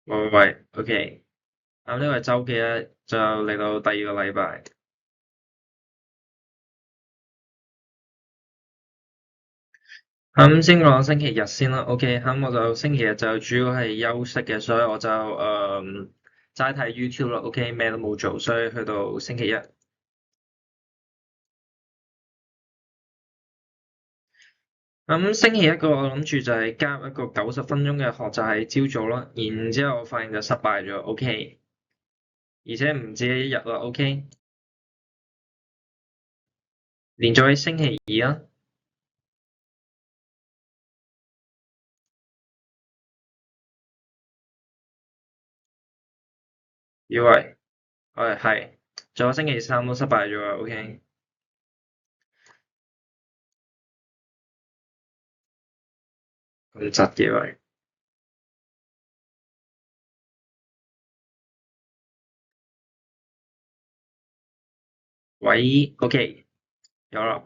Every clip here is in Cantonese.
喂，OK，咁呢個係週記咧，就嚟到第二個禮拜。咁先講星期日先啦，OK，咁我就星期日就主要係休息嘅，所以我就齋睇 YouTube 啦，OK，咩都冇做，所以去到星期一。咁星期一個我諗住就係加入一個90分鐘嘅學習係朝早啦，然之後我發現就失敗咗，OK，而且唔止一日啦，OK，連續喺星期二啦，以為係，仲有星期三都失敗咗啊，OK。咁窒嘅喂，喂，OK，有啦。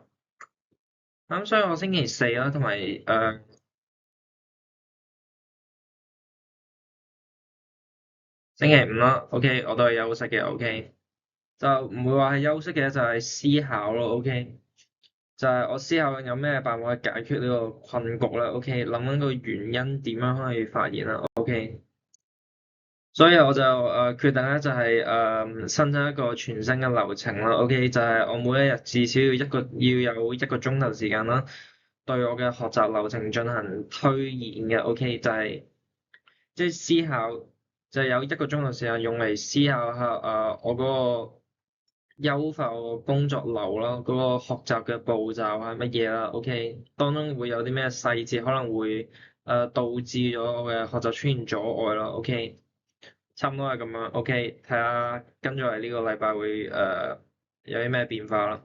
咁所以我星期四啦，同埋星期五啦，OK，我都係休息嘅，OK，就唔會話係休息嘅，就係思考咯，OK，就係我思考緊有咩辦法去解決呢個困局啦，OK，諗緊個原因點樣可以發現啦，OK，所以我就決定咧就係新增一個全新嘅流程啦，OK，就係我每一日至少要有1個鐘頭時間啦，對我嘅學習流程進行推演嘅，OK，就係即係思考，就係有1個鐘頭時間用嚟思考下我嗰個優化我個工作流啦，嗰個學習嘅步驟係乜嘢啦？OK，當中會有啲咩細節可能會導致咗我嘅學習出現阻礙啦？OK，差唔多係咁樣。OK，睇下跟住嚟呢個禮拜會有啲咩變化啦。